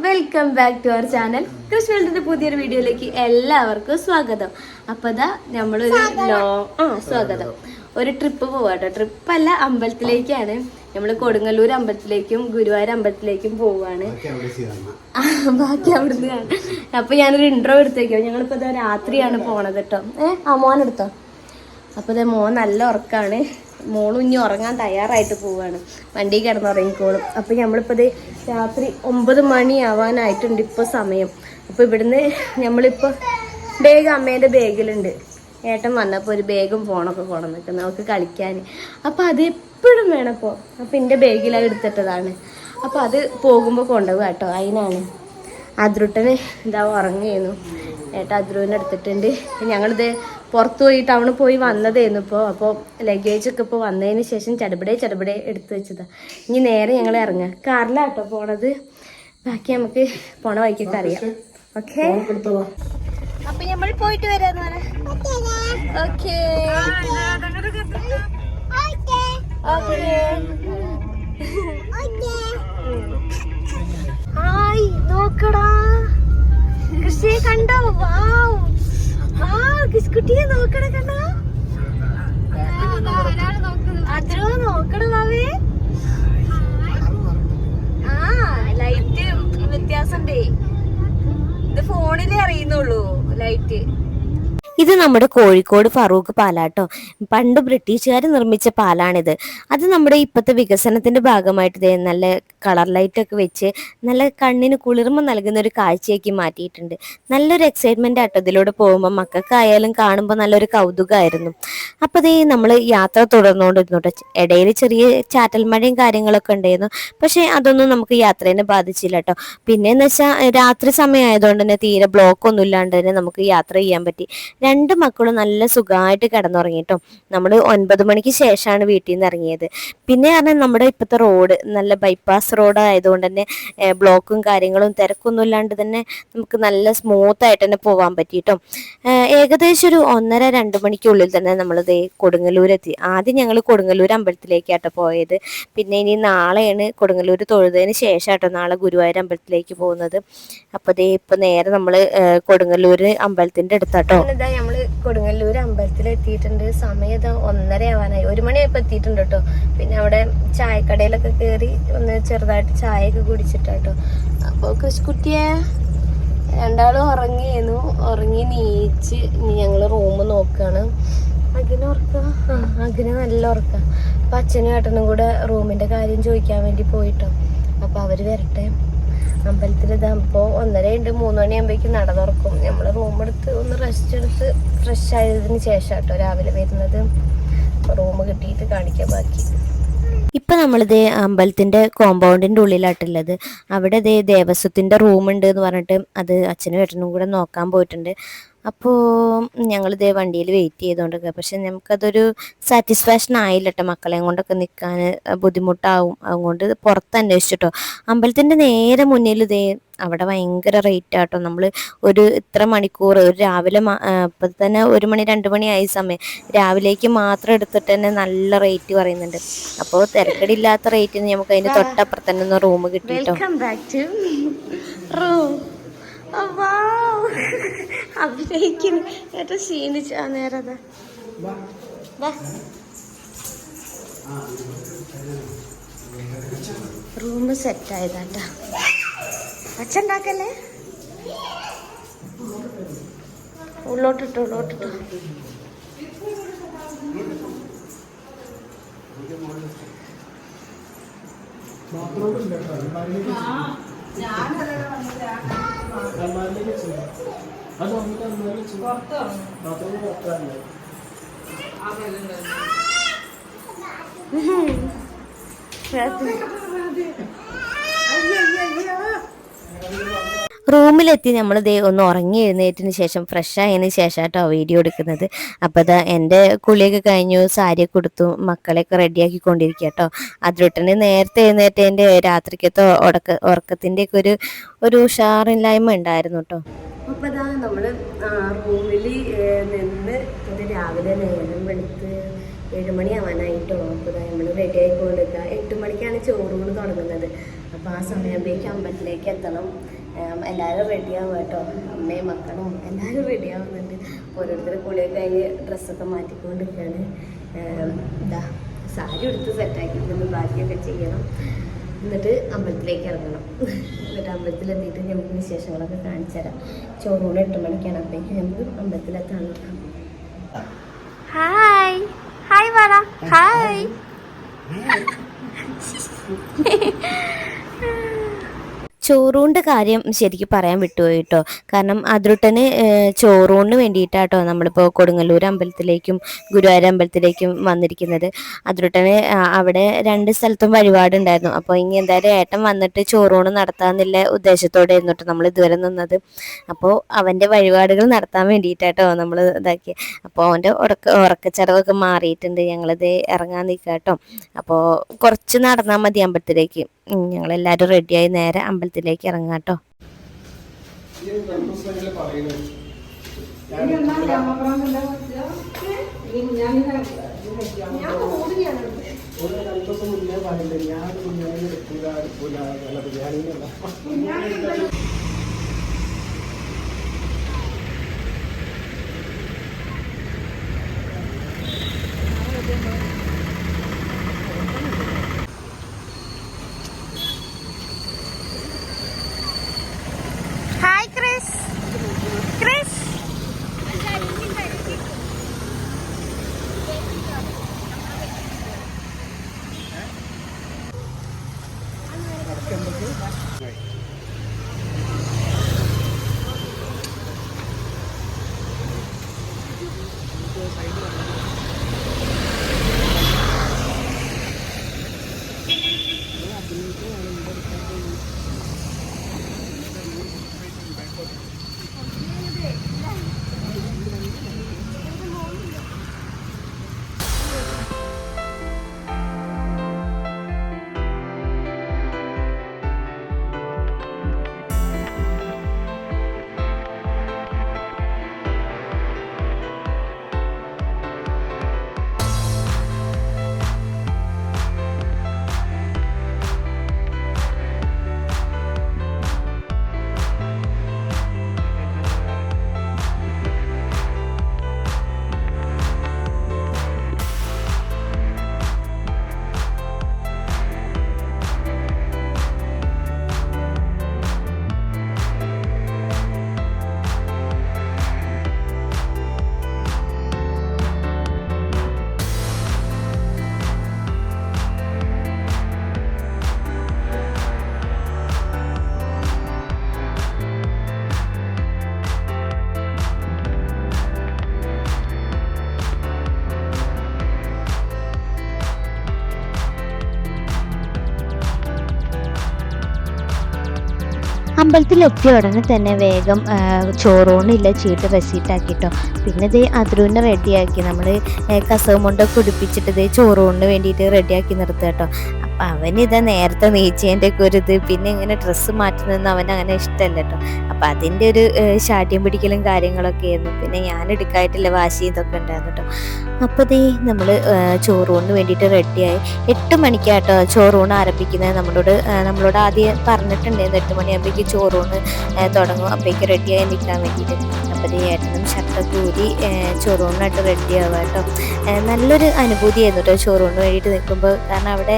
Welcome back to our channel കൃഷി വേൾഡിന്റെ പുതിയൊരു വീഡിയോയിലേക്ക് എല്ലാവർക്കും സ്വാഗതം. അപ്പൊ നമ്മളൊരു സ്വാഗതം ഒരു ട്രിപ്പ് പോവാട്ടോ. ട്രിപ്പല്ല, അമ്പലത്തിലേക്കാണ്. നമ്മള് കൊടുങ്ങല്ലൂർ അമ്പലത്തിലേക്കും ഗുരുവായൂർ അമ്പലത്തിലേക്കും പോവാണ്. ബാക്കി അവിടുന്ന് കാണാം. അപ്പൊ ഞാനൊരു ഇൻട്രോ എടുത്തേക്കോ. ഞങ്ങളിപ്പോ രാത്രിയാണ് പോണത് കേട്ടോ. മോൻ എടുത്തോ. അപ്പോൾ മോൻ നല്ല ഉറക്കമാണ്. മോളും ഇനി ഉറങ്ങാൻ തയ്യാറായിട്ട് പോവുകയാണ്. വണ്ടി കിടന്നുറങ്ങിക്കോളും. അപ്പോൾ നമ്മളിപ്പോൾ രാത്രി 9 മണിയാവാനായിട്ടുണ്ട് ഇപ്പോൾ സമയം. അപ്പോൾ ഇവിടുന്ന് നമ്മളിപ്പോൾ ബാഗ് അമ്മേൻ്റെ ബാഗിലുണ്ട്. ഏട്ടൻ വന്നപ്പോൾ ഒരു ബാഗും ഫോണൊക്കെ കൊണ്ടുവന്നിട്ട് നമുക്ക് കളിക്കാൻ. അപ്പോൾ അത് എപ്പോഴും വേണം ഇപ്പോൾ. അപ്പോൾ എൻ്റെ ബാഗിലാണ് എടുത്തിട്ടതാണ്. അപ്പോൾ അത് പോകുമ്പോൾ കൊണ്ടുപോകുക കേട്ടോ. അതിനാണ് അദ്രുട്ടന് ഉറങ്ങിയിരുന്നു. ഏട്ടാ അദ്രുവിനെ എടുത്തിട്ടുണ്ട്. ഞങ്ങളിത് പുറത്ത് പോയി ടൗണിൽ പോയി വന്നതായിരുന്നു ഇപ്പോൾ. അപ്പോൾ ലഗേജൊക്കെ ഇപ്പോൾ വന്നതിന് ശേഷം ചടപടെ എടുത്ത് വെച്ചതാണ്. ഇനി നേരെ ഞങ്ങൾ ഇറങ്ങാം. കാറിലാട്ടോ പോണത്. ബാക്കി നമുക്ക് പോണ വഴിക്കൊക്കെ അറിയാം. ഓക്കെ, അപ്പൊ നമ്മൾ പോയിട്ട് വരാന്ന് പറയാം. ഓക്കെ ഹായ്, നോക്കടാ കൃഷിയെ കണ്ടോ? വാവ് വാവ്, കിസ്കുട്ടിയെ നോക്കണ കണ്ടോ? അതിരോ നോക്കണ വാവേ. ലൈറ്റ് വ്യത്യാസണ്ടേ. ഇത് ഫോണിലേ അറിയുന്നുള്ളൂ ലൈറ്റ്. ഇത് നമ്മുടെ കോഴിക്കോട് ഫറൂഖ് പാലാട്ടോ. പണ്ട് ബ്രിട്ടീഷുകാർ നിർമ്മിച്ച പാലാണിത്. അത് നമ്മുടെ ഇപ്പോഴത്തെ വികസനത്തിന്റെ ഭാഗമായിട്ട് നല്ല കളർ ലൈറ്റൊക്കെ വെച്ച് നല്ല കണ്ണിന് കുളിർമ നൽകുന്ന ഒരു കാഴ്ചയാക്കി മാറ്റിയിട്ടുണ്ട്. നല്ലൊരു എക്സൈറ്റ്മെന്റ് ആട്ടോ ഇതിലൂടെ പോകുമ്പോൾ. മക്കൾക്കായാലും കാണുമ്പോൾ നല്ലൊരു കൗതുകമായിരുന്നു. അപ്പോൾ നമ്മൾ യാത്ര തുടർന്നുകൊണ്ടിരുന്നു. ഇടയിൽ ചെറിയ ചാറ്റൽ മഴയും കാര്യങ്ങളൊക്കെ ഉണ്ടായിരുന്നു. പക്ഷെ അതൊന്നും നമുക്ക് യാത്രേനെ ബാധിച്ചില്ല കേട്ടോ. പിന്നെന്ന് വെച്ചാൽ രാത്രി സമയമായതുകൊണ്ട് തന്നെ തീരെ ബ്ലോക്ക് ഒന്നും ഇല്ലാണ്ട് തന്നെ നമുക്ക് യാത്ര ചെയ്യാൻ പറ്റി. 2 മക്കളും നല്ല സുഖമായിട്ട് കിടന്നുറങ്ങിട്ടോ. നമ്മൾ 9 മണിക്ക് ശേഷമാണ് വീട്ടിൽ നിന്ന് ഇറങ്ങിയത്. പിന്നെ പറഞ്ഞാൽ നമ്മുടെ ഇപ്പോഴത്തെ റോഡ് നല്ല ബൈപ്പാസ് റോഡ് ആയതുകൊണ്ട് തന്നെ ബ്ലോക്കും കാര്യങ്ങളും തിരക്കൊന്നും ഇല്ലാണ്ട് തന്നെ നമുക്ക് നല്ല സ്മൂത്ത് ആയിട്ട് തന്നെ പോകാൻ പറ്റിട്ടോ. ഏകദേശം ഒരു 1:30-2 മണിക്കുള്ളിൽ തന്നെ നമ്മളിത് കൊടുങ്ങല്ലൂരെത്തി. ആദ്യം ഞങ്ങൾ കൊടുങ്ങല്ലൂർ അമ്പലത്തിലേക്കാട്ടോ പോയത്. പിന്നെ ഇനി നാളെയാണ് കൊടുങ്ങല്ലൂർ തൊഴുതതിന് ശേഷമാട്ടോ നാളെ ഗുരുവായൂർ അമ്പലത്തിലേക്ക് പോകുന്നത്. അപ്പോൾ ഇപ്പൊ നേരെ നമ്മൾ കൊടുങ്ങല്ലൂർ അമ്പലത്തിന്റെ അടുത്താട്ടോ. നമ്മള് കൊടുങ്ങല്ലൂർ അമ്പലത്തിൽ എത്തിയിട്ടുണ്ട്. സമയം 1:30 ആവാനായി. 1 മണിയായപ്പോ എത്തിയിട്ടുണ്ട് കേട്ടോ. പിന്നെ അവിടെ ചായക്കടയിലൊക്കെ കയറി ഒന്ന് ചെറുതായിട്ട് ചായയൊക്കെ കുടിച്ചിട്ടാട്ടോ. അപ്പൊ കൃഷിക്കുട്ടിയെ രണ്ടാളും ഉറങ്ങി നീച്ച് ഞങ്ങള് റൂം നോക്കാണ്. അകിന് ഉറക്കം, അകിന് നല്ല ഉറക്കം. അപ്പൊ അച്ഛനും ഏട്ടനും കൂടെ റൂമിന്റെ കാര്യം ചോദിക്കാൻ വേണ്ടി പോയിട്ടോ. അപ്പൊ അവര് വരട്ടെ. അമ്പലത്തിൽ ഇതാകുമ്പോൾ 1:30 3 മണിയാകുമ്പോഴേക്കും നട തുറക്കും. നമ്മൾ റൂമെടുത്ത് ഒന്ന് റെസ്റ്റ് എടുത്ത് ഫ്രഷ് ആയതിന് ശേഷം കേട്ടോ രാവിലെ വരുന്നത്. റൂം കിട്ടിയിട്ട് കാണിക്കാൻ ബാക്കി. ഇപ്പം നമ്മളിത് അമ്പലത്തിൻ്റെ കോമ്പൗണ്ടിൻ്റെ ഉള്ളിലാട്ടുള്ളത്. അവിടെ ദേവസ്വത്തിൻ്റെ റൂമുണ്ട് എന്ന് പറഞ്ഞിട്ട് അത് അച്ഛനും ഏട്ടനും കൂടെ നോക്കാൻ പോയിട്ടുണ്ട്. അപ്പോൾ ഞങ്ങളിത് വണ്ടിയിൽ വെയിറ്റ് ചെയ്തുകൊണ്ടിരിക്കുക. പക്ഷെ നമുക്കതൊരു സാറ്റിസ്ഫാക്ഷൻ ആയില്ല കേട്ടോ. മക്കളെയും കൊണ്ടൊക്കെ നിൽക്കാൻ ബുദ്ധിമുട്ടാവും. അതുകൊണ്ട് പുറത്ത് അന്വേഷിച്ചിട്ടോ. അമ്പലത്തിൻ്റെ നേരെ മുന്നിൽ അവിടെ ഭയങ്കര റേറ്റ് ആട്ടോ. നമ്മൾ ഒരു ഇത്ര മണിക്കൂർ ഒരു രാവിലെ ഇപ്പം തന്നെ 1 മണി 2 മണി ആയ സമയം രാവിലേക്ക് മാത്രം എടുത്തിട്ട് തന്നെ നല്ല റേറ്റ് പറയുന്നുണ്ട്. അപ്പോൾ തിരക്കടില്ലാത്ത റേറ്റിന് നമുക്ക് അതിന് തൊട്ടപ്പുറത്ത് തന്നെ ഒന്ന് റൂം കിട്ടിട്ടോ. അഭിനയിക്കുന്നു ഏറ്റവും ക്ഷീണിച്ചു. നേരതാ റൂം സെറ്റ് ആയതാട്ടാ. അച്ഛണ്ടാക്കല്ലേ. ഉള്ളോട്ടിട്ടോ. റൂമിലെത്തി നമ്മൾ ഒന്ന് ഉറങ്ങി എഴുന്നേറ്റിന് ശേഷം ഫ്രഷ് ആയതിന് ശേഷം കേട്ടോ വീഡിയോ എടുക്കുന്നത്. അപ്പോൾ എൻ്റെ കുളിയൊക്കെ കഴിഞ്ഞു, സാരിയൊക്കെ കൊടുത്തു, മക്കളെയൊക്കെ റെഡിയാക്കിക്കൊണ്ടിരിക്കുക കേട്ടോ. അതിലൊട്ടന് നേരത്തെ എഴുന്നേറ്റതിൻ്റെ രാത്രിക്കത്തെ ഉറക്കത്തിൻ്റെയൊക്കെ ഒരു ഉഷാറില്ലായ്മ ഉണ്ടായിരുന്നു കേട്ടോ. അപ്പോൾ നമ്മൾ റൂമിൽ നിന്ന് രാവിലെ നേരം വെളുത്ത് 7 മണിയാവാനായിട്ടോ. അപ്പോൾ നമ്മൾ റെഡി ആയിക്കൊണ്ടിരിക്കുക. 8 മണിക്കാണ് ചോറൂണ് തുടങ്ങുന്നത്. അപ്പോൾ ആ സമയത്തേക്ക് അമ്പലത്തിലേക്ക് എത്തണം. എല്ലാവരും റെഡിയാവും കേട്ടോ, അമ്മയും മക്കളും എല്ലാവരും റെഡിയാവുന്നുണ്ട്. ഓരോരുത്തർ കുളിയൊക്കെ കഴിഞ്ഞ് ഡ്രസ്സൊക്കെ മാറ്റിക്കൊണ്ടിരിക്കുകയാണ്. ഇതാ സാരി എടുത്ത് സെറ്റാക്കിയിട്ടുണ്ട്, ബാക്കിയൊക്കെ ചെയ്യണം. എന്നിട്ട് അമ്പലത്തിലേക്ക് ഇറങ്ങണം. എന്നിട്ട് അമ്പലത്തിലെത്തിയിട്ട് നമുക്ക് വിശേഷങ്ങളൊക്കെ കാണിച്ചു തരാം. ചോറൂണ് 8 മണിക്കാണ്, അപ്പോഴേക്ക് നമുക്ക് അമ്പലത്തിലെത്താൻ നോക്കാം. ഹായ് ഹായ് പറ, ഹായ്. ചോറൂണിൻ്റെ കാര്യം ശരിക്കും പറയാൻ വിട്ടുപോയി കേട്ടോ. കാരണം അതിരുട്ടന് ചോറൂണിന് വേണ്ടിയിട്ടാട്ടോ നമ്മളിപ്പോൾ കൊടുങ്ങല്ലൂർ അമ്പലത്തിലേക്കും ഗുരുവായൂർ അമ്പലത്തിലേക്കും വന്നിരിക്കുന്നത്. അതിരുട്ടന് അവിടെ 2 സ്ഥലത്തും വഴിപാടുണ്ടായിരുന്നു. അപ്പോൾ ഇനി എന്തായാലും ഏട്ടൻ വന്നിട്ട് ചോറൂണ് നടത്താമെന്നുള്ള ഉദ്ദേശത്തോടെ ആയിരുന്നു കേട്ടോ നമ്മൾ ഇതുവരെ നിന്നത്. അപ്പോൾ അവൻ്റെ വഴിപാടുകൾ നടത്താൻ വേണ്ടിയിട്ടാട്ടോ നമ്മൾ ഇതാക്കി. അപ്പോൾ അവൻ്റെ ഉറക്കച്ചടവൊക്കെ മാറിയിട്ടുണ്ട്. ഞങ്ങളിത് ഇറങ്ങാൻ നിൽക്കാം കേട്ടോ. അപ്പോൾ കുറച്ച് നടന്നാൽ മതി അമ്പലത്തിലേക്ക്. ഞങ്ങളെല്ലാവരും റെഡിയായി നേരെ അമ്പലത്തിലേക്ക് ഇറങ്ങാം കേട്ടോ. Hi Chris. ക്രിസ് അമ്പലത്തിലെത്തിയ ഉടനെ തന്നെ വേഗം ചോറൂണില്ല ചീട്ട് റെസീറ്റാക്കിട്ടോ. പിന്നെ ഇത് അതിരൂനെ റെഡിയാക്കി നമ്മൾ കസവ് മുണ്ടൊക്കെ കുടിപ്പിച്ചിട്ട് ഇത് ചോറൂണിന് വേണ്ടിയിട്ട് റെഡിയാക്കി നിർത്തുക കേട്ടോ. അപ്പം അവനിതാ നേരത്തെ നീച്ചേൻ്റെ ഒക്കെ ഒരു ഇത്, പിന്നെ ഇങ്ങനെ ഡ്രസ്സ് മാറ്റുന്നതെന്ന് അവനങ്ങനെ ഇഷ്ടമല്ല കേട്ടോ. അപ്പം അതിൻ്റെ ഒരു ശാഠ്യം പിടിക്കലും കാര്യങ്ങളൊക്കെ ആയിരുന്നു. പിന്നെ ഞാൻ എടുക്കായിട്ടുള്ള വാശി ഇതൊക്കെ ഉണ്ടായിരുന്നു കേട്ടോ. അപ്പോൾ ദേ നമ്മൾ ചോറൂണിന് വേണ്ടിയിട്ട് റെഡിയായി. 8 മണിക്കാട്ടോ ചോറൂണ് ആരംഭിക്കുന്നത്. നമ്മളോട് ആദ്യം പറഞ്ഞിട്ടുണ്ടായിരുന്നു 8 മണിയാകുമ്പോഴേക്ക് ചോറൂണ് തുടങ്ങും, അപ്പോഴേക്ക് റെഡിയായി നിൽക്കാൻ വേണ്ടിയിട്ട്. അപ്പോൾ ഏട്ടനും ഷർട്ടൊക്കെ ഊരി ചോറൂണിനായിട്ട് റെഡിയാവുക കേട്ടോ. നല്ലൊരു അനുഭൂതിയായിരുന്നു കേട്ടോ ചോറൂണിന് വേണ്ടിയിട്ട് നിൽക്കുമ്പോൾ. കാരണം അവിടെ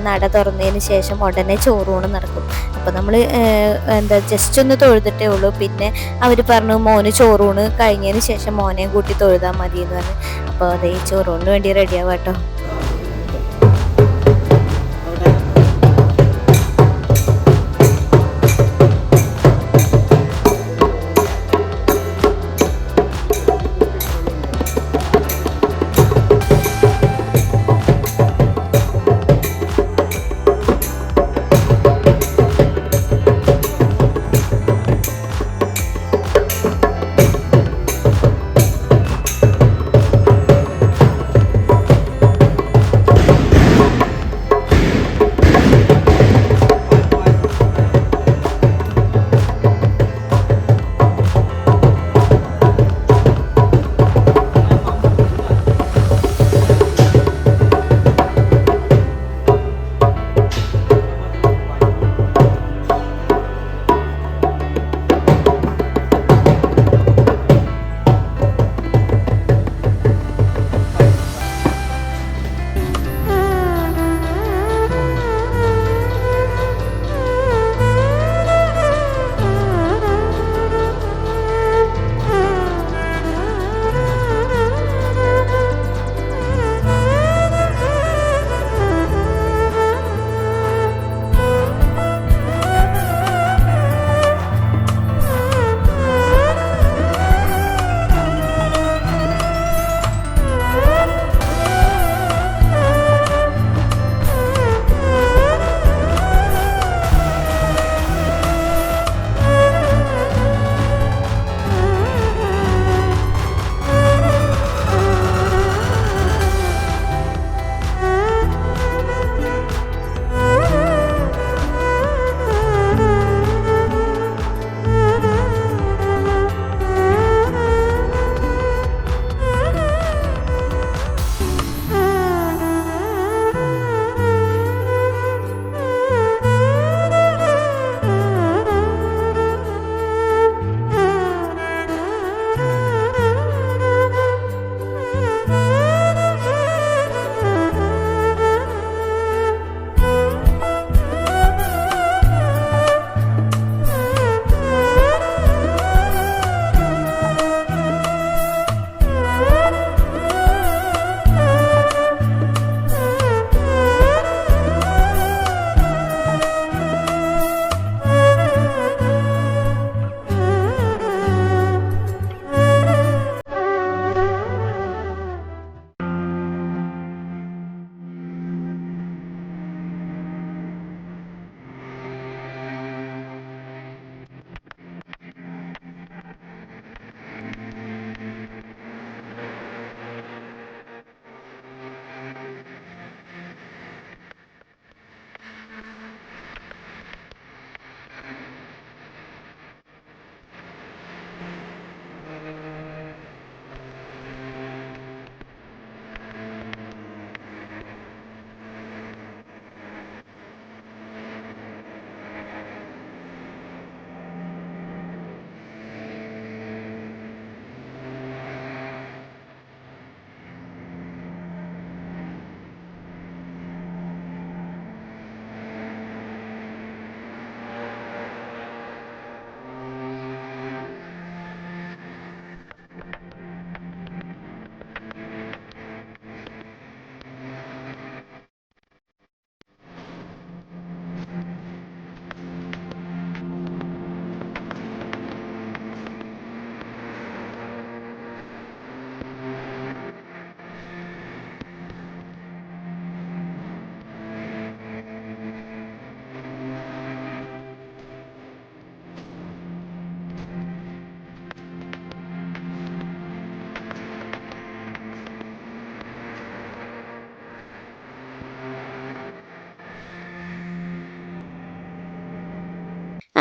നട തുറന്നതിന് ശേഷം ഉടനെ ചോറൂണ് നടക്കും. അപ്പോൾ നമ്മൾ ജസ്റ്റ് ഒന്ന് തൊഴുതിട്ടേ ഉള്ളൂ. പിന്നെ അവർ പറഞ്ഞു മോന് ചോറൂണ് കഴിഞ്ഞതിന് ശേഷം മോനെയും കൂട്ടി തൊഴുതാൽ മതി എന്ന് പറഞ്ഞു. അപ്പോൾ അതേ ചോറൂണിന് വേണ്ടി റെഡിയാവുക കേട്ടോ.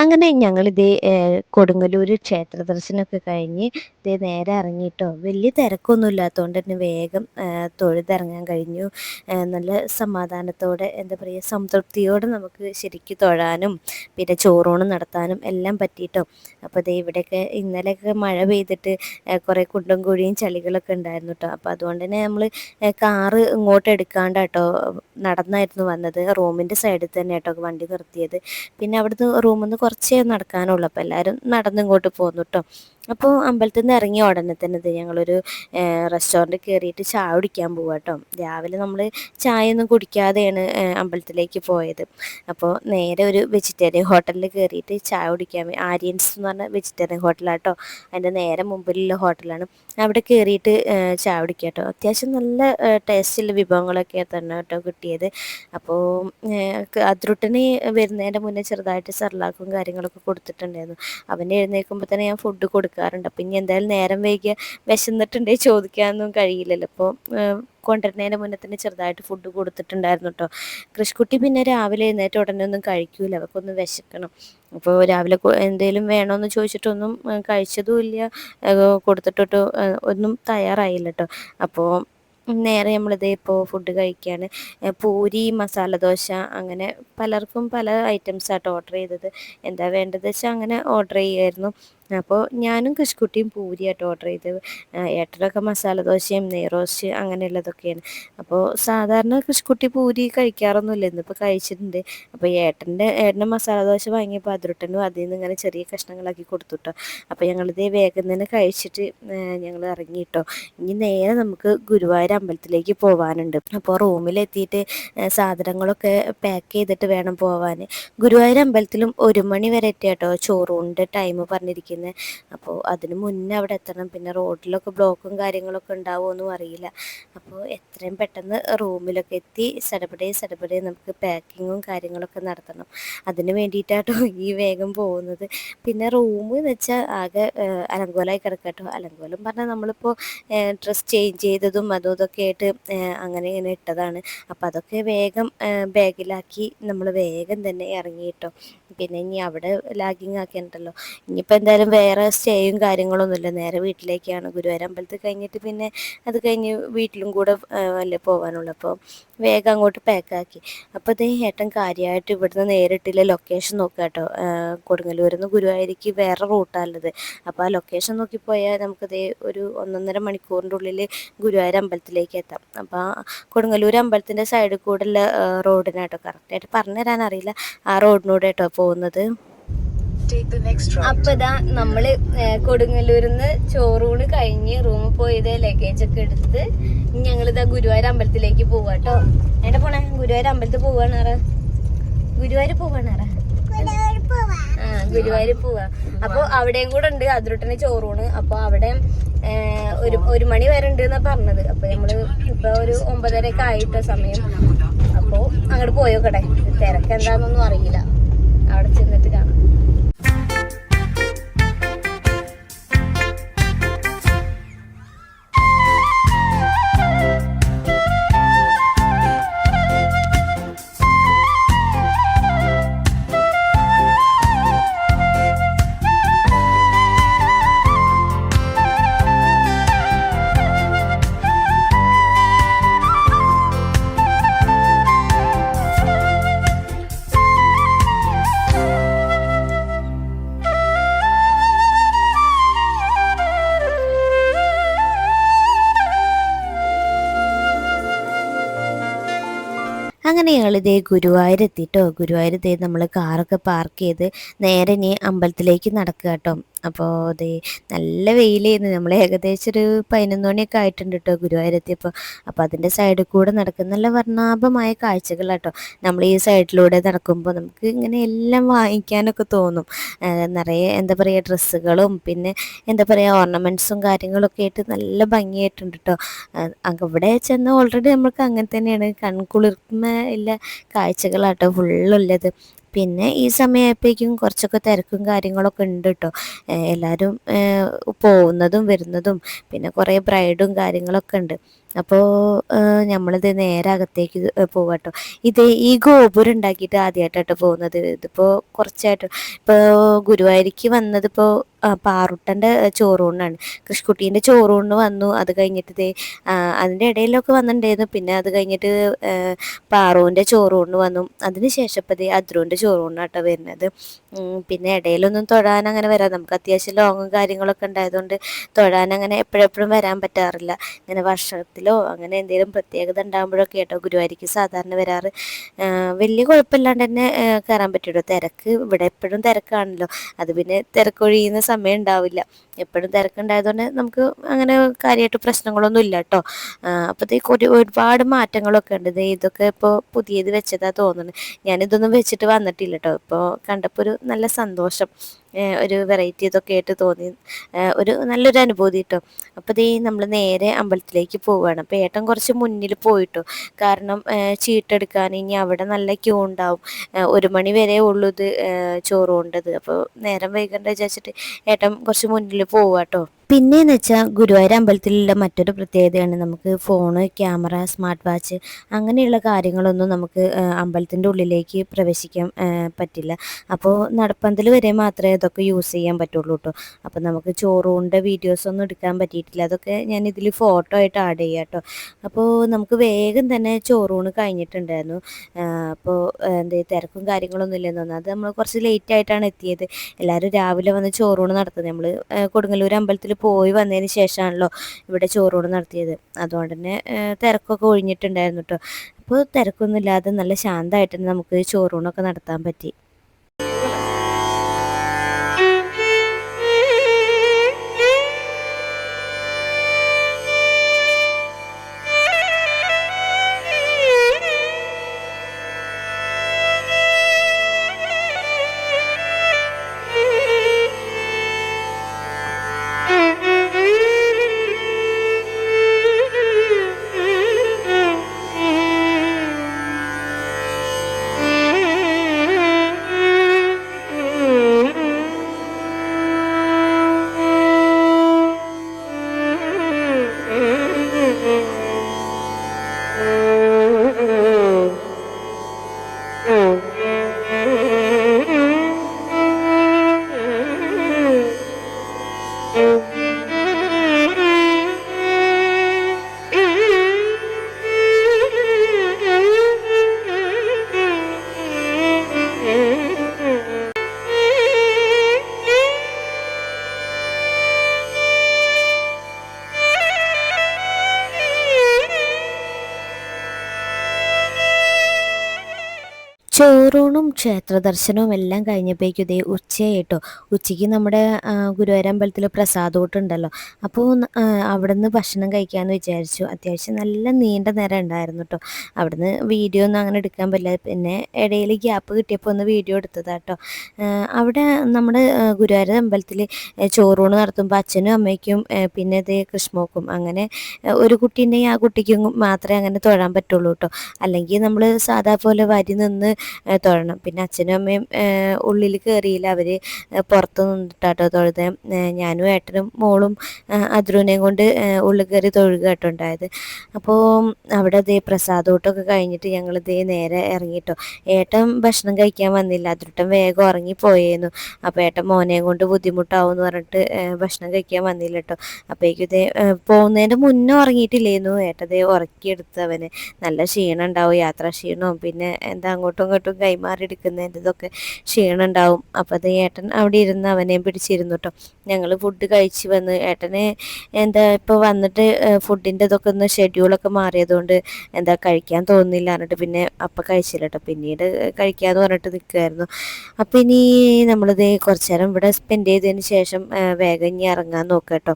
അങ്ങനെ ഞങ്ങളിതേ കൊടുങ്ങല്ലൂർ ക്ഷേത്ര ദർശനമൊക്കെ കഴിഞ്ഞ് ഇതേ നേരെ ഇറങ്ങിയിട്ടോ. വലിയ തിരക്കൊന്നും ഇല്ലാത്തതുകൊണ്ട് തന്നെ വേഗം തൊഴുതിറങ്ങാൻ കഴിഞ്ഞു. നല്ല സമാധാനത്തോടെ എന്താ പറയുക സംതൃപ്തിയോടെ നമുക്ക് ശരിക്കും തൊഴാനും പിന്നെ ചോറൂണ് നടത്താനും എല്ലാം പറ്റിയിട്ടോ. അപ്പോൾ ദേ ഇവിടെയൊക്കെ ഇന്നലെയൊക്കെ മഴ പെയ്തിട്ട് കുറേ കുണ്ടും കുഴിയും ചളികളൊക്കെ ഉണ്ടായിരുന്നു കേട്ടോ. അപ്പോൾ അതുകൊണ്ട് തന്നെ നമ്മൾ കാറ് ഇങ്ങോട്ട് എടുക്കാണ്ട് കേട്ടോ നടന്നായിരുന്നു വന്നത്. റൂമിൻ്റെ സൈഡിൽ തന്നെ കേട്ടോ വണ്ടി നിർത്തിയത്. പിന്നെ അവിടുന്ന് റൂമിൽ നിന്ന് കുറച്ചേ നടക്കാനുള്ളൂ. അപ്പോൾ എല്ലാവരും നടന്നിങ്ങോട്ട് പോന്നു കേട്ടോ. അപ്പോൾ അമ്പലത്തിൽ നിന്ന് ഇറങ്ങിയ ഉടനെ തന്നെ ഞങ്ങളൊരു റെസ്റ്റോറൻറ്റ് കയറിയിട്ട് ചായ കുടിക്കാൻ പോവാം കേട്ടോ. രാവിലെ നമ്മൾ ചായ ഒന്നും കുടിക്കാതെയാണ് അമ്പലത്തിലേക്ക് പോയത്. അപ്പോൾ നേരെ ഒരു വെജിറ്റേറിയൻ ഹോട്ടലിൽ കയറിയിട്ട് ചായ കുടിക്കാൻ ആര്യൻസ് എന്ന് പറഞ്ഞ വെജിറ്റേറിയൻ ഹോട്ടലാട്ടോ. അതിൻ്റെ നേരെ മുമ്പിലുള്ള ഹോട്ടലാണ്. അവിടെ കയറിയിട്ട് ചായ കുടിക്കുക കേട്ടോ. അത്യാവശ്യം നല്ല ടേസ്റ്റുള്ള വിഭവങ്ങളൊക്കെ തന്നെ കേട്ടോ കിട്ടിയത്. അപ്പോൾ അതിരുട്ടന് വരുന്നതിൻ്റെ മുന്നേ ചെറുതായിട്ട് സെർലാക്കും കാര്യങ്ങളൊക്കെ കൊടുത്തിട്ടുണ്ടായിരുന്നു. അവന് എഴുന്നേൽക്കുമ്പോൾ തന്നെ ഞാൻ ഫുഡ് കൊടുക്കാറുണ്ട്. അപ്പം ഇനി എന്തായാലും നേരം വൈകിയ വിശന്നിട്ടുണ്ടെങ്കിൽ ചോദിക്കാനൊന്നും കഴിയില്ലല്ലോ. അപ്പോൾ കൊണ്ടുവരുന്നതിൻ്റെ മുന്നേ തന്നെ ചെറുതായിട്ട് ഫുഡ് കൊടുത്തിട്ടുണ്ടായിരുന്നു കേട്ടോ. കൃഷ്കുട്ടി പിന്നെ രാവിലെ എഴുന്നേറ്റ ഉടനെ ഒന്നും കഴിക്കൂല, അവൾക്കൊന്ന് വിശക്കണം. അപ്പോൾ രാവിലെ എന്തെങ്കിലും വേണമെന്ന് ചോദിച്ചിട്ടൊന്നും കഴിച്ചതുമില്ല, കൊടുത്തിട്ടൊട്ട് ഒന്നും തയ്യാറായില്ല കേട്ടോ. അപ്പോൾ നേരെ നമ്മളിതേ ഇപ്പോൾ ഫുഡ് കഴിക്കുകയാണ്. പൂരി, മസാല ദോശ, അങ്ങനെ പലർക്കും പല ഐറ്റംസ് ആട്ടോ ഓർഡർ ചെയ്തത്. എന്താ വേണ്ടത് വെച്ചാൽ അങ്ങനെ ഓർഡർ ചെയ്യുമായിരുന്നു. അപ്പോൾ ഞാനും കൃഷ്കുട്ടിയും പൂരിയായിട്ട് ഓർഡർ ചെയ്തത്. ഏട്ടനൊക്കെ മസാല ദോശയും നെയ്റോസ്റ്റ് അങ്ങനെയുള്ളതൊക്കെയാണ്. അപ്പോൾ സാധാരണ കൃഷ്കുട്ടി പൂരി കഴിക്കാറൊന്നുമില്ല, ഇന്നിപ്പോൾ കഴിച്ചിട്ടുണ്ട്. അപ്പോൾ ഏട്ടൻ്റെ മസാല ദോശ വാങ്ങിയപ്പോൾ അതിരുട്ടനും അതിൽ നിന്ന് ഇങ്ങനെ ചെറിയ കഷ്ണങ്ങളാക്കി കൊടുത്തു കേട്ടോ. അപ്പോൾ ഞങ്ങളിതേ വേഗം തന്നെ കഴിച്ചിട്ട് ഞങ്ങൾ ഇറങ്ങിയിട്ടോ. ഇനി നേരെ നമുക്ക് ഗുരുവായൂർ അമ്പലത്തിലേക്ക് പോകാനുണ്ട്. അപ്പോൾ റൂമിലെത്തിയിട്ട് സാധനങ്ങളൊക്കെ പാക്ക് ചെയ്തിട്ട് വേണം പോകാൻ. ഗുരുവായൂർ അമ്പലത്തിലും 1 മണി വരെ എത്തിയാട്ടോ ചോറൂണിൻ്റെ ടൈം പറഞ്ഞിരിക്കുന്നത്. അപ്പോൾ അതിന് മുന്നേ അവിടെ എത്തണം. പിന്നെ റോഡിലൊക്കെ ബ്ലോക്കും കാര്യങ്ങളൊക്കെ ഉണ്ടാവുമെന്നും അറിയില്ല. അപ്പോൾ എത്രയും പെട്ടെന്ന് റൂമിലൊക്കെ എത്തി സടപടേ നമുക്ക് പാക്കിങ്ങും കാര്യങ്ങളൊക്കെ നടത്തണം. അതിന് വേണ്ടിയിട്ടാട്ടോ ഈ വേഗം പോകുന്നത്. പിന്നെ റൂം എന്ന് വെച്ചാൽ ആകെ അലങ്കോലമായി കിടക്കട്ടോ. അലങ്കോലം പറഞ്ഞാൽ നമ്മളിപ്പോൾ ഡ്രസ്സ് ചേഞ്ച് ചെയ്തതും അതും ഇതൊക്കെ ആയിട്ട് അങ്ങനെ ഇങ്ങനെ ഇട്ടതാണ്. അപ്പോൾ അതൊക്കെ വേഗം ബാഗിലാക്കി നമ്മൾ വേഗം തന്നെ ഇറങ്ങിയിട്ടോ. പിന്നെ ഇനി അവിടെ ലാഗിങ് ആക്കിയിട്ടുണ്ടല്ലോ. ഇനിയിപ്പോൾ എന്തായാലും വേറെ സ്റ്റേയും കാര്യങ്ങളൊന്നുമില്ല, നേരെ വീട്ടിലേക്കാണ്. ഗുരുവായൂർ അമ്പലത്തിൽ കഴിഞ്ഞിട്ട് പിന്നെ അത് കഴിഞ്ഞ് വീട്ടിലും കൂടെ അല്ലേ പോകാനുള്ളൂ. അപ്പോൾ വേഗം അങ്ങോട്ട് പാക്കാക്കി. അപ്പോൾ അതേ ഏട്ടൻ കാര്യമായിട്ട് ഇവിടുന്ന് നേരിട്ടില്ല ലൊക്കേഷൻ നോക്കുക കേട്ടോ. കൊടുങ്ങല്ലൂരിൽ നിന്ന് ഗുരുവായൂരിക്ക് വേറെ റൂട്ടാണുള്ളത്. അപ്പോൾ ആ ലൊക്കേഷൻ നോക്കിപ്പോയാൽ നമുക്കതേ ഒരു 1.5 മണിക്കൂറിൻ്റെ ഉള്ളിൽ ഗുരുവായൂർ അമ്പലത്തിലേക്ക് എത്താം. അപ്പോൾ കൊടുങ്ങല്ലൂർ അമ്പലത്തിൻ്റെ സൈഡിൽ കൂടെയുള്ള റോഡിനാട്ടോ, കറക്റ്റായിട്ട് പറഞ്ഞു തരാൻ അറിയില്ല, ആ റോഡിനൂടെ കേട്ടോ പോകുന്നത്. അപ്പൊ ഇതാ നമ്മള് കൊടുങ്ങല്ലൂരിൽ നിന്ന് ചോറൂണ് കഴിഞ്ഞ് റൂമിൽ പോയത് ലഗേജ് ഒക്കെ എടുത്ത് ഞങ്ങളിതാ ഗുരുവായൂർ അമ്പലത്തിലേക്ക് പോവാട്ടോ. എന്റെ പോണേ ഗുരുവായൂർ അമ്പലത്തിൽ പോവാണാറ, ഗുരുവായൂർ പോവാണാറ, ഗുരുവായൂർ പോവാ. അപ്പൊ അവിടെയും കൂടെ ഉണ്ട് അതിരുട്ടന് ചോറൂണ്. അപ്പൊ അവിടെ 1 മണി വരെ ഉണ്ട് എന്നാ പറഞ്ഞത്. അപ്പൊ നമ്മള് ഇപ്പൊ ഒരു 9:30 ആയിട്ടോ സമയം. അപ്പൊ അങ്ങോട്ട് പോയോക്കട്ടെ, തിരക്ക് എന്താന്നൊന്നും അറിയില്ല, അവിടെ ചെന്നിട്ട് കാണാം. അങ്ങനെ ഞങ്ങളിതേ ഗുരുവായൂർ എത്തിയിട്ടോ. ഗുരുവായൂർ നമ്മൾ കാറൊക്കെ പാർക്ക് ചെയ്ത് നേരെ ഇനി അമ്പലത്തിലേക്ക് നടക്കുക കേട്ടോ. അപ്പോൾ അതേ നല്ല വെയിലായിരുന്നു. നമ്മൾ ഏകദേശം ഒരു 11 മണിയൊക്കെ ആയിട്ടുണ്ട് കേട്ടോ ഗുരുവായൂരെത്തിയപ്പോൾ. അപ്പോൾ അതിൻ്റെ സൈഡിൽ കൂടെ നടക്കുന്ന നല്ല വർണ്ണാഭമായ കാഴ്ചകളാട്ടോ. നമ്മൾ ഈ സൈഡിലൂടെ നടക്കുമ്പോൾ നമുക്ക് ഇങ്ങനെ എല്ലാം വാങ്ങിക്കാനൊക്കെ തോന്നും. നിറയെ എന്താ പറയുക ഡ്രസ്സുകളും പിന്നെ എന്താ പറയുക ഓർണമെൻറ്റ്സും കാര്യങ്ങളൊക്കെ ആയിട്ട് നല്ല ഭംഗിയായിട്ടുണ്ട് കേട്ടോ. അവിടെ ചെന്ന് ഓൾറെഡി നമുക്ക് അങ്ങനെ തന്നെയാണ്, കൺകുളിർമ ഉള്ള കാഴ്ചകളാട്ടോ ഫുള്ളുള്ളത്. പിന്നെ ഈ സമയമായപ്പോഴേക്കും കുറച്ചൊക്കെ തിരക്കും കാര്യങ്ങളൊക്കെ ഉണ്ട് കേട്ടോ. എല്ലാവരും പോകുന്നതും വരുന്നതും പിന്നെ കുറേ ബ്രൈഡും കാര്യങ്ങളൊക്കെ ഉണ്ട്. അപ്പോൾ നമ്മളിത് നേരെ അകത്തേക്ക് പോവാട്ടോ. ഇത് ഈ ഗോപുരം ഉണ്ടാക്കിയിട്ട് ആദ്യമായിട്ടാട്ടോ പോകുന്നത്. ഇതിപ്പോൾ കുറച്ചായിട്ട് ഇപ്പോൾ ഗുരുവായൂരിക്ക് വന്നതിപ്പോൾ പാറുട്ടൻ്റെ ചോറൂണിനാണ്. കൃഷ്കുട്ടീൻ്റെ ചോറൂണിന് വന്നു. അത് കഴിഞ്ഞിട്ട് അതിൻ്റെ ഇടയിലൊക്കെ വന്നിട്ടുണ്ടായിരുന്നു. പിന്നെ അത് കഴിഞ്ഞിട്ട് പാറുവിൻ്റെ ചോറൂണിന് വന്നു. അതിന് ശേഷം ഇപ്പോൾ അദ്രുവിൻ്റെ ചോറൂണിനാട്ടോ വരുന്നത്. പിന്നെ ഇടയിലൊന്നും തൊഴാൻ അങ്ങനെ വരാം, നമുക്ക് അത്യാവശ്യം ലോങ്ങും കാര്യങ്ങളൊക്കെ ഉണ്ടായതുകൊണ്ട് തൊഴാൻ അങ്ങനെ എപ്പോഴെപ്പോഴും വരാൻ പറ്റാറില്ല. ഇങ്ങനെ വർഷത്തിലോ അങ്ങനെ എന്തെങ്കിലും പ്രത്യേകത ഉണ്ടാകുമ്പോഴൊക്കെ കേട്ടോ ഗുരുവായൂരിക്ക് സാധാരണ വരാറ്. വലിയ കുഴപ്പമില്ലാണ്ട് തന്നെ കയറാൻ പറ്റുള്ളൂ. തിരക്ക് ഇവിടെ എപ്പോഴും തിരക്കാണല്ലോ, അത് പിന്നെ തിരക്കൊഴിയുന്ന സമയം ഉണ്ടാവില്ല. എപ്പോഴും തിരക്കുണ്ടായതുകൊണ്ട് നമുക്ക് അങ്ങനെ കാര്യമായിട്ട് പ്രശ്നങ്ങളൊന്നും ഇല്ല കേട്ടോ. അപ്പോഴത്തേക്ക് ഒരുപാട് മാറ്റങ്ങളൊക്കെ ഉണ്ട്. ഇതൊക്കെ ഇപ്പോൾ പുതിയത് വെച്ചതാ തോന്നുന്നത്. ഞാനിതൊന്നും വെച്ചിട്ട് വന്നിട്ടില്ല കേട്ടോ. ഇപ്പോൾ കണ്ടപ്പോൾ ഒരു നല്ല സന്തോഷം, ഒരു വെറൈറ്റി ഇതൊക്കെ ആയിട്ട് തോന്നി. നല്ലൊരു അനുഭൂതി കേട്ടോ. അപ്പോൾ നമ്മൾ നേരെ അമ്പലത്തിലേക്ക് പോവുകയാണ്. അപ്പോൾ ഏട്ടൻ കുറച്ച് മുന്നിൽ പോയിട്ടോ, കാരണം ചീട്ടെടുക്കാൻ ഇനി അവിടെ നല്ല ക്യൂ ഉണ്ടാവും. 1 മണി വരെ ഉള്ളൂ ഇത് ചോറ് കൊണ്ടത്. അപ്പോൾ നേരം വൈകണ്ട വിചാരിച്ചിട്ട് ഏട്ടൻ കുറച്ച് മുന്നിൽ പോവാട്ടോ. പിന്നെയെന്ന് വെച്ചാൽ ഗുരുവായൂർ അമ്പലത്തിലുള്ള മറ്റൊരു പ്രത്യേകതയാണ്, നമുക്ക് ഫോണ്, ക്യാമറ, സ്മാർട്ട് വാച്ച് അങ്ങനെയുള്ള കാര്യങ്ങളൊന്നും നമുക്ക് അമ്പലത്തിൻ്റെ ഉള്ളിലേക്ക് പ്രവേശിക്കാൻ പറ്റില്ല. അപ്പോൾ നടപ്പന്തൽ വരെ മാത്രമേ അതൊക്കെ യൂസ് ചെയ്യാൻ പറ്റുള്ളൂ കേട്ടോ. അപ്പോൾ നമുക്ക് ചോറൂണിൻ്റെ വീഡിയോസൊന്നും എടുക്കാൻ പറ്റിയിട്ടില്ല. അതൊക്കെ ഞാൻ ഇതിൽ ഫോട്ടോ ആയിട്ട് ആഡ് ചെയ്യാം കേട്ടോ. അപ്പോൾ നമുക്ക് വേഗം തന്നെ ചോറൂണ് കഴിഞ്ഞിട്ടുണ്ടായിരുന്നു. അപ്പോൾ തിരക്കും കാര്യങ്ങളൊന്നും ഇല്ലെന്ന് തോന്നുന്നു. അത് നമ്മൾ കുറച്ച് ലേറ്റ് ആയിട്ടാണ് എത്തിയത്. എല്ലാവരും രാവിലെ വന്ന് ചോറൂണ് നടത്തുന്നത്. നമ്മൾ കൊടുങ്ങല്ലൂർ അമ്പലത്തിൽ പോയി വന്നതിന് ശേഷമാണല്ലോ ഇവിടെ ചോറൂണ് നടത്തിയത്. അതുകൊണ്ട് തന്നെ തിരക്കൊക്കെ ഒഴിഞ്ഞിട്ടുണ്ടായിരുന്നു കേട്ടോ. അപ്പോൾ തിരക്കൊന്നും ഇല്ലാതെ നല്ല ശാന്തമായിട്ട് തന്നെ നമുക്ക് ചോറൂണൊക്കെ നടത്താൻ പറ്റി. ചോറൂണും ക്ഷേത്ര ദർശനവും എല്ലാം കഴിഞ്ഞപ്പോഴേക്കും ഇതേ ഉച്ചയായിട്ടോ. ഉച്ചയ്ക്ക് നമ്മുടെ ഗുരുവായൂർ അമ്പലത്തിൽ പ്രസാദോട്ടുണ്ടല്ലോ. അപ്പോൾ അവിടുന്ന് ഭക്ഷണം കഴിക്കാമെന്ന് വിചാരിച്ചു. അത്യാവശ്യം നല്ല നീണ്ട നേരം ഉണ്ടായിരുന്നു കേട്ടോ. അവിടുന്ന് വീഡിയോ ഒന്നും അങ്ങനെ എടുക്കാൻ പറ്റില്ല. പിന്നെ ഇടയിൽ ഗ്യാപ്പ് കിട്ടിയപ്പോൾ ഒന്ന് വീഡിയോ എടുത്തതാട്ടോ. അവിടെ നമ്മുടെ ഗുരുവായൂർ അമ്പലത്തിൽ ചോറൂണ് നടത്തുമ്പോൾ അച്ഛനും അമ്മയ്ക്കും പിന്നെ ഇത് കൃഷ്ണമോക്കും അങ്ങനെ ഒരു കുട്ടി ഉണ്ടെങ്കിൽ ആ കുട്ടിക്കും മാത്രമേ അങ്ങനെ തൊഴാൻ പറ്റുള്ളൂ കേട്ടോ. അല്ലെങ്കിൽ നമ്മൾ സാധാ പോലെ വരി നിന്ന് തൊഴണം. പിന്നെ അച്ഛനും അമ്മയും ഉള്ളിൽ കയറിയില്ല, അവർ പുറത്ത് നിന്നിട്ടാട്ടോ തൊഴുത്. ഞാനും ഏട്ടനും മോളും അദ്രുവിനെയും കൊണ്ട് ഉള്ളിൽ കയറി തൊഴുക കേട്ടോ ഉണ്ടായത്. അപ്പോൾ അവിടെ പ്രസാദോട്ടൊക്കെ കഴിഞ്ഞിട്ട് ഞങ്ങൾ നേരെ ഇറങ്ങിയിട്ടോ. ഏട്ടൻ ഭക്ഷണം കഴിക്കാൻ വന്നില്ല, അദ്രുട്ടൻ വേഗം ഉറങ്ങിപ്പോയേന്നു. അപ്പോൾ ഏട്ടൻ മോനെയും കൊണ്ട് ബുദ്ധിമുട്ടാവും എന്ന് പറഞ്ഞിട്ട് ഭക്ഷണം കഴിക്കാൻ വന്നില്ല കേട്ടോ. അപ്പോഴേക്കും പോകുന്നതിൻ്റെ മുന്നേ ഉറങ്ങിയിട്ടില്ലായിരുന്നു. ഏട്ടൻ ഉറക്കിയെടുത്ത് അവന് നല്ല ക്ഷീണം ഉണ്ടാവും, യാത്രാ ക്ഷീണവും പിന്നെ അങ്ങോട്ടും ഇങ്ങോട്ടും കൈമാറി എടുക്കുന്നതിൻ്റെ ഇതൊക്കെ ക്ഷീണം ഉണ്ടാവും. അപ്പോൾ ഏട്ടൻ അവിടെ ഇരുന്ന് അവനെയും പിടിച്ചിരുന്നു കേട്ടോ. ഞങ്ങൾ ഫുഡ് കഴിച്ച് വന്ന് ഏട്ടന് ഇപ്പോൾ വന്നിട്ട് ഫുഡിൻ്റെ ഇതൊക്കെ ഒന്ന് ഷെഡ്യൂളൊക്കെ മാറിയതുകൊണ്ട് കഴിക്കാൻ തോന്നുന്നില്ല എന്നിട്ട് പിന്നെ അപ്പം കഴിച്ചില്ല കേട്ടോ. പിന്നീട് കഴിക്കാമെന്ന് പറഞ്ഞിട്ട് നിൽക്കുമായിരുന്നു. അപ്പം ഇനി നമ്മളിത് കുറച്ച് നേരം ഇവിടെ സ്പെൻഡ് ചെയ്തതിന് ശേഷം വേഗം ഇനി ഇറങ്ങാൻ നോക്കാം കേട്ടോ.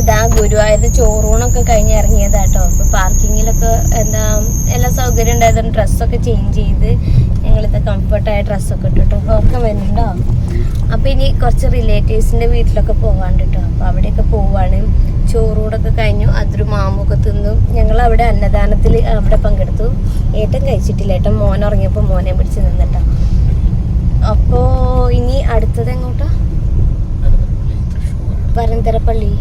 ഇതാ ഗുരുവായൂർ ചോറൂണൊക്കെ കഴിഞ്ഞ് ഇറങ്ങിയതാട്ടോ. അപ്പൊ പാർക്കിങ്ങിലൊക്കെ എന്താ എല്ലാ സൗകര്യം ഉണ്ടായതുകൊണ്ട് ഡ്രസ്സൊക്കെ ചേഞ്ച് ചെയ്ത് ഞങ്ങളിത് കംഫർട്ടായ ഡ്രസ്സൊക്കെ ഇട്ടിട്ടോ ഒക്കെ വരുന്നുണ്ടോ. അപ്പൊ ഇനി കുറച്ച് റിലേറ്റീവ്സിന്റെ വീട്ടിലൊക്കെ പോവാണ്ട് കേട്ടോ. അപ്പൊ അവിടെയൊക്കെ പോവാണ്. ചോറൂടൊക്കെ കഴിഞ്ഞു. അതൊരു മാമൊക്കെ തിന്നു. ഞങ്ങൾ അവിടെ അന്നദാനത്തിൽ അവിടെ പങ്കെടുത്തു. ഏട്ടൻ കഴിച്ചിട്ടില്ല. ഏട്ടൻ മോൻ ഉറങ്ങിയപ്പോൾ മോനെ പിടിച്ച് നിന്നിട്ടോ. അപ്പോ ഇനി അടുത്തത് എങ്ങോട്ടാ? വരന്തരപ്പള്ളി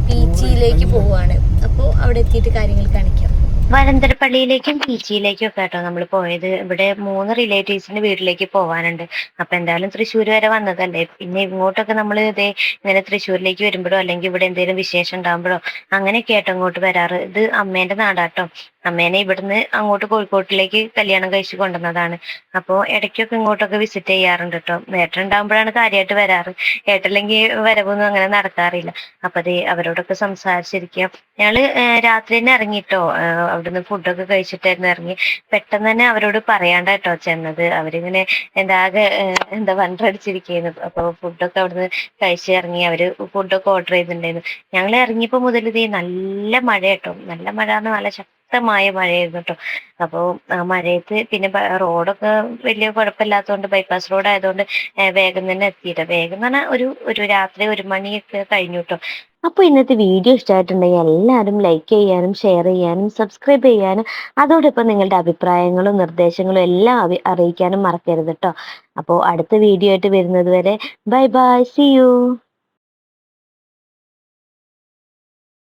പീച്ചിയിലേക്ക് പോവാണ്. അപ്പോൾ അവിടെ എത്തിയിട്ട് കാര്യങ്ങൾ കാണിക്കാം. വരന്തരപ്പള്ളിയിലേക്കും പീച്ചിയിലേക്കും ഒക്കെ കേട്ടോ നമ്മൾ പോയത്. ഇവിടെ 3 റിലേറ്റീവ്സിന്റെ വീട്ടിലേക്ക് പോവാനുണ്ട്. അപ്പൊ എന്തായാലും തൃശ്ശൂർ വരെ വന്നതല്ലേ, പിന്നെ ഇങ്ങോട്ടൊക്കെ നമ്മൾ ഇതേ ഇങ്ങനെ തൃശ്ശൂരിലേക്ക് വരുമ്പോഴോ അല്ലെങ്കിൽ ഇവിടെ എന്തെങ്കിലും വിശേഷം ഉണ്ടാകുമ്പോഴോ അങ്ങനെയൊക്കെ ആട്ടോ ഇങ്ങോട്ട് വരാറ്. ഇത് അമ്മേന്റെ നാടാട്ടോ. അമ്മേനെ ഇവിടുന്ന് അങ്ങോട്ട് കോഴിക്കോട്ടിലേക്ക് കല്യാണം കഴിച്ച് കൊണ്ടുവന്നതാണ്. അപ്പോൾ ഇടയ്ക്കൊക്കെ ഇങ്ങോട്ടൊക്കെ വിസിറ്റ് ചെയ്യാറുണ്ട് കേട്ടോ. ഏട്ടൻ ഉണ്ടാകുമ്പോഴാണ് കാര്യമായിട്ട് വരാറ്. ഏട്ടല്ലെങ്കിൽ വരവൊന്നും അങ്ങനെ നടക്കാറില്ല. അപ്പൊ അതേ അവരോടൊക്കെ സംസാരിച്ചിരിക്കുക. ഞങ്ങള് രാത്രി തന്നെ ഇറങ്ങിട്ടോ. അവിടുന്ന് ഫുഡൊക്കെ കഴിച്ചിട്ടായിരുന്നു ഇറങ്ങി. പെട്ടെന്ന് തന്നെ അവരോട് പറയാണ്ടാട്ടോ ചെന്നത്. അവരിങ്ങനെ എന്താകെ എന്താ വണ്ടടിച്ചിരിക്കുന്നു. അപ്പൊ ഫുഡൊക്കെ അവിടുന്ന് കഴിച്ച് ഇറങ്ങി. അവര് ഫുഡൊക്കെ ഓർഡർ ചെയ്തിട്ടുണ്ടായിരുന്നു. ഞങ്ങൾ ഇറങ്ങിയപ്പോ മുതൽ ഇതേ നല്ല മഴ കേട്ടോ. നല്ല മഴ നല്ല ശക്തമായ മഴയായിരുന്നു കേട്ടോ. അപ്പോൾ മഴയത്ത് പിന്നെ റോഡൊക്കെ വലിയ കുഴപ്പമില്ലാത്തതുകൊണ്ട് ബൈപ്പാസ് റോഡ് ആയതുകൊണ്ട് വേഗം തന്നെ എത്തിയിട്ട് വേഗം എന്ന് പറഞ്ഞാൽ ഒരു രാത്രി 1 മണിയൊക്കെ കഴിഞ്ഞു കേട്ടോ. അപ്പോൾ ഇന്നത്തെ വീഡിയോ ഇഷ്ടമായിട്ടുണ്ടെങ്കിൽ എല്ലാവരും ലൈക്ക് ചെയ്യാനും ഷെയർ ചെയ്യാനും സബ്സ്ക്രൈബ് ചെയ്യാനും അതോടൊപ്പം നിങ്ങളുടെ അഭിപ്രായങ്ങളും നിർദ്ദേശങ്ങളും എല്ലാം അറിയിക്കാനും മറക്കരുത് കേട്ടോ. അപ്പോൾ അടുത്ത വീഡിയോ ആയിട്ട് വരുന്നത് വരെ ബൈ ബൈ, സീ യു.